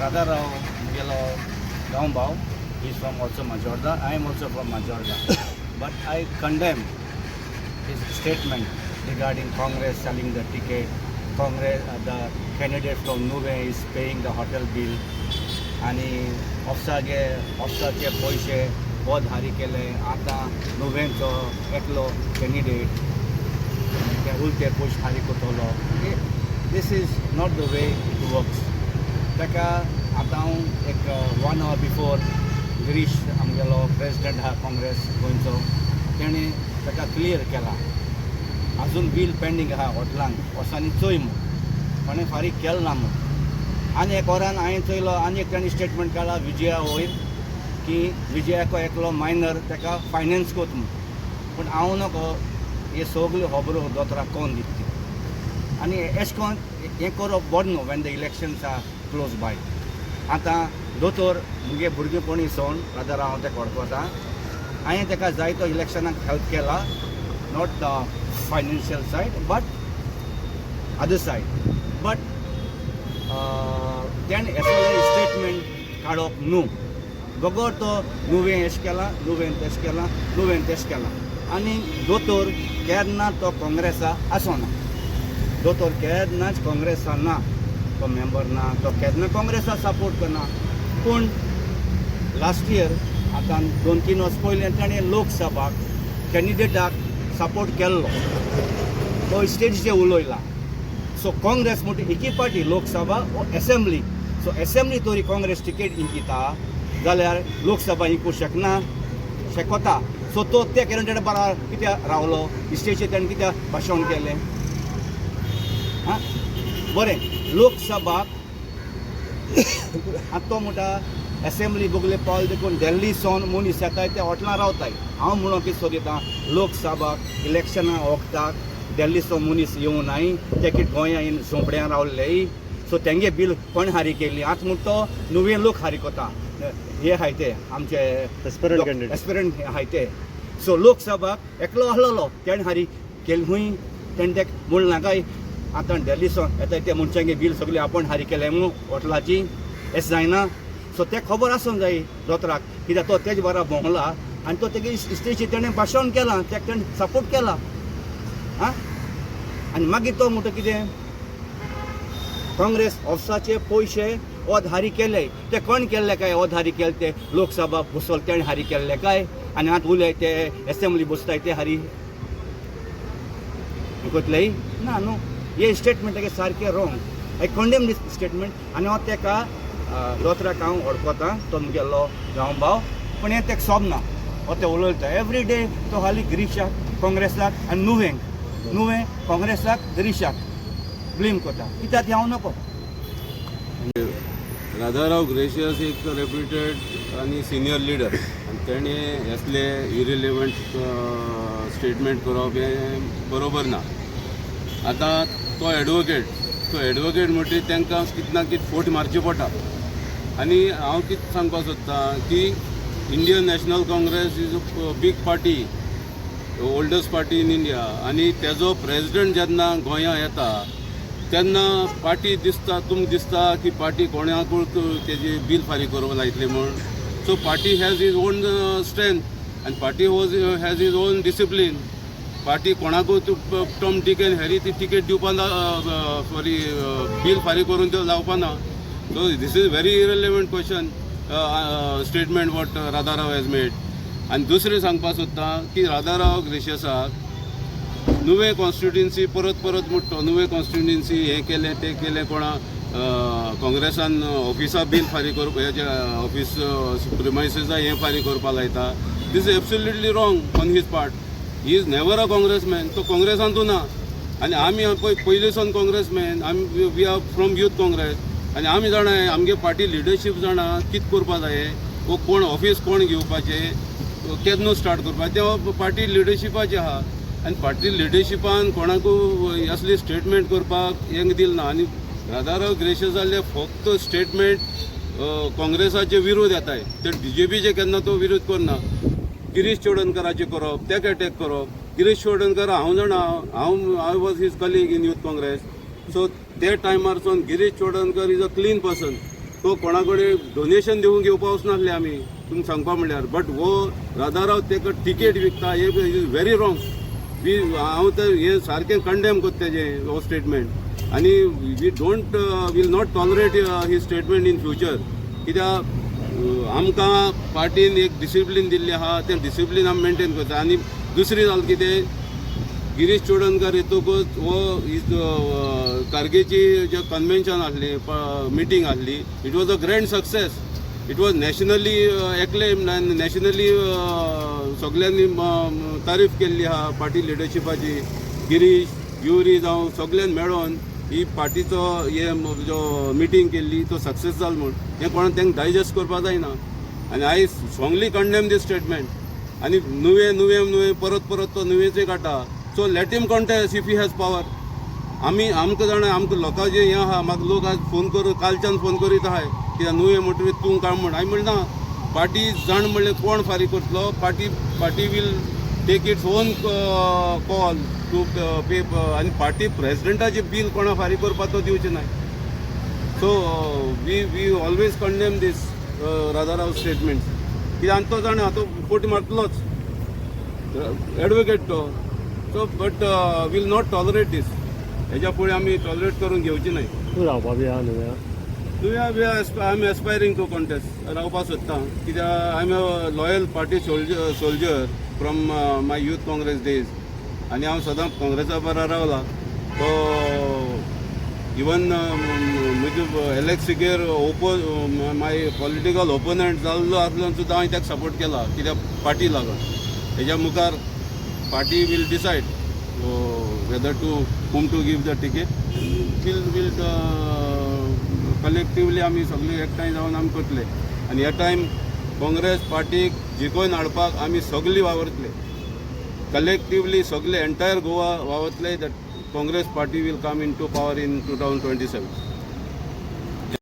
Radharao Mugelo Gaumbao. He's from also Majorda. I am also from Majorda. But I condemn his statement regarding Congress selling the ticket. Congress, the candidate from Nuve is paying the hotel bill. आणि ऑफसाचे पैसे बहुत हारी केले. आता नुवेंचो एकलो candidate ते उलटे पयशे हारी कोतलो. This is not the way it works. ताका आतां हांव एक 1 hour बिफोर गिरीश आमगेलो प्रेसिडेंट आहा काँग्रेस गोंयचो, तेणें ताका क्लियर केला अजून बील पेंडींग आहा हॉटेलांक वर्सांनी चोय म्हूण, कोणें फारीक केलें ना म्हूण. आनी एक वरान हांवें चोयलो आनी एक ताणें स्टेटमेंट काडला विजया वयर की विजयाको एकलो मायनर ताका फायनान्स कोत म्हूण. पूण हांव नको हे सगल्यो खबरो दोतोराक कोण दितली. आनी एश कोन्न हें करप बरें न्हू when the elections are close by. आतां दोतोर मुगे भुरगेपणी सोन रादाराव हांव ताका वळखता. हांवें ताका जायतो इलेक्शनाक हेल्प केला, not the financial said but other said. But तेणें एसले स्टेटमेंट काडप न्हू. दोगोर तो नुवें एश केला, नुवें तेश केला, नुवें तेश केला. आनी दोतोर केन्ना तो काँग्रेसा आसोना. दोतोर केन्नाच काँग्रेसा ना, तो मेंबर ना, तो केन्ना काँग्रेसा सपोर्ट करना. पूण लास्ट इयर आतां 2-3 वर्स पयलीं ताणें लोकसभाक कॅन्डिडेटाक सपोर्ट केल्लो, तो स्टेजीचेर उलयला. सो काँग्रेस म्हणटा एकी पार्टी लोकसभा वो असेंब्ली. सो असेंब्ली तोरी काँग्रेस टिकेट इंकिता जाल्यार लोकसभा इंकू शकता. सो तो त्या कॅन्डिडेट बरोबर कित्याक रावलो, स्टेजीचेर ताणें कित्याक भाशण केलें. हां बरें, लोकसभाक आतां तो म्हणटा असेंब्ली बोगले पावल देखून दिल्ली सोन मनीस येताय ते हॉटेलां रावताय. हांव म्हणून कितें सोदितां, लोकसभाक इलेक्शना वखताक दिल्लीचो मनीस येवं नाय, ते कितें गोंया येवन झोंपड्यां रावलेय. सो तेंगे बील कोण हारी केल्ली. आतां म्हणटा तो नुवें लोक हारी कोता. हे आहाय ते आमचे एस्पिरंट आहाय ते. सो लोकसभाक एकलो आहलोलो तेणें हारी केली खूंय तेणें तेका म्हूण नाकाय आतां दिल्लीचो येताय ते मनशांगे बील सगळें आपूण हारी केलें म्हणून हॉटेलाची हें जायना. सो ते खबर आसूंक जाय दोतोराक, कित्याक तो तेजे बरा भोंवला आनी तो तेगे स्टेजीचेर तेणें भाशण केलां, तेका तेणें सपोर्ट केला. आं आनी मागीर तो म्हणटा कितें काँग्रेस ऑफिसाचे पयशे ओद हारी केले. ते कोण केल्ले काय ओद हारी केले ते लोकसभा बसोल तेणें हारी केल्ले काय. आनी आतां उलय ते असेंब्ली बसताय ते हारी कोतलेय ना न्हू. हे स्टेटमेंट तेगे सारकें wrong. I condemn this statement. आनी हांव तेका दोतोराक हांव वळखता, तो मुगेलो गांवभाव, पूण हें तेका सोबना. हो ते उलयता एवरी डे. तो हालीं गिरीशाक काँग्रेसाक आनी नुवें काँग्रेसाक गिरीशाक ब्लेम करता. कित्याक हांव नको. राधाराव ग्रेशियस एक रेप्युटेड आणि सिनियर लिडर आणि तेणें असले इरिलेवंट स्टेटमेंट करप हें बरोबर ना. आतां तो एडवोकेट म्हणटा तांकां कितें ना कितें फोट मारची पडटा. आनी हांव कितें सांगपाक सोदतां की Indian National Congress is a big party, oldest party in India. आनी तेजो प्रेसिडेंट जेन्ना गोंयां येता तेन्ना पार्टी दिसता, तुमकां दिसता की पार्टी कोणाकूय तेजी बील फारीक करपाक लायतली म्हूण. So party has its own strength आनी party has its own discipline. Party कोणाकूय टॉम डिक एंड हॅरी ती टिकेट दिवपा ना, सॉरी बील फारीक करून त्यो जावपाना. So this is very irrelevant question statement what Radharao has made. आनी दुसरें सांगपाक सोदतां की राधाराव ग्रेशियसाक नुवें कॉन्स्टिट्युएन्सी परत म्हणटा. नुवें कॉन्स्टिट्युएन्सी हें केलें तें केलें कोणा काँग्रेसान ऑफिसा बील फारीक करप हेजे ऑफिस प्रिमायसिसा हें फारीक करपा लायता. This is absolutely wrong on his part. He is never a congressman. तो काँग्रेसांतू ना. आनी आमी पयलीं सावन काँग्रेसमॅन. आमी we are from youth Congress. आनी आमी जाणाय आमगे पार्टी लिडरशीप जाणा कितें करपा जाय, वो कोण ऑफिस कोण घेवपाचें, केन्ना स्टार्ट करपाचें तें पार्टी लिडरशिपाचें आहा. आनी पार्टी लिडरशिपान कोणाकूय असली स्टेटमेंट करपाक हें दिल ना. आनी राधाराव ग्रेशियस जाल्ले फक्त स्टेटमेंट काँग्रेसाचे विरोध येताय. ते BJPचे केन्ना तो विरोध करना. गिरीश चोडणकराचे करप, तेका अटॅक करप. गिरीश चोडणकर हांव जाणा, I was his colleague in youth Congress. So ते टायमार सावन Girish Chodankar is a clean person. तो कोणा कडेन डोनेशन दिवून घेवपा वचनासले आमी तुमकां सांगपा म्हणल्यार. बट हो राधाराव तेका टिकेट विकता हे इज व्हेरी रॉंग. हांव तर हे सारकें कंडेम करता तेजें हो स्टेटमेंट. आनी we don't will not tolerate ही स्टेटमेंट इन फ्युचर. कित्याक आमकां पार्टीन एक डिसिप्लीन दिल्लें आहा तें डिसिप्लीन आमी मेंटेन करता. आनी दुसरी जालें कितें, गिरीश चोडणकर येतकूच हो कारगेची जे कन्वेन्शन आसली मिटींग आसली, it was a grand success. It was nationally acclaimed आनी नॅशनली सगळ्यांनी तारीफ केल्ली आहा पार्टी लिडरशिपाची. गिरीश युरी जावं सगळ्यांनी मेळोन ही पार्टीचो हे जो मिटींग केल्ली तो सक्सेस जालो म्हूण हें कोणाक तांकां डायजेस्ट करपा जायना. आनी I strongly condemn this statement. आनी नुवें परत तो नुवेंचें काडटा. So let him contest if he has power. आमकां जाणा आमकां लोकां जें हें आहा, म्हाका लोक आज फोन करून कालच्यान फोन करीत आहाय कित्याक नुवें म्हणटकीर तूं काड म्हण. हांवें म्हणना पार्टी जाण म्हणलें कोण फारीक करतलो. Party will take its own call to pay. आनी पार्टी प्रेसिडेंटाचें बील कोणा फारीक करपाक तो दिवचें नाय. So we always condemn this Radharao statement. कित्याक आनी तो जाणा तो पोटी मारतलोच एडवोकेट तो. So but will not tolerate this. हेज्या फुडें आमी टॉलरेट करून घेवची नाय. तूं रावपा बी आहा न्हू. I am aspiring to contest. रावपा सोदतां कित्याक I am a loyal party soldier from my youth Congress days. आनी हांव सदां काँग्रेसा बरोबर रावला. तो इवन म्हजे एलेक्सिगेर माय पॉलिटिकल ओपोनंट जाल्लो आसलो सुद्दां हांवें ताका सपोर्ट केला कित्याक पार्टी लागून. हेज्या मुखार party will decide whether to whom to give the ticket. Will collectively आमी सगळे एकठांय जावन आमी करतले. आनी ह्या टायम काँग्रेस पार्टीक जिखोवन हाडपाक आमी सगळीं वावरतले. कलेक्टिवली सगळे एंटायर गोवा वावरतले. That Congress party will come in to power in 2027.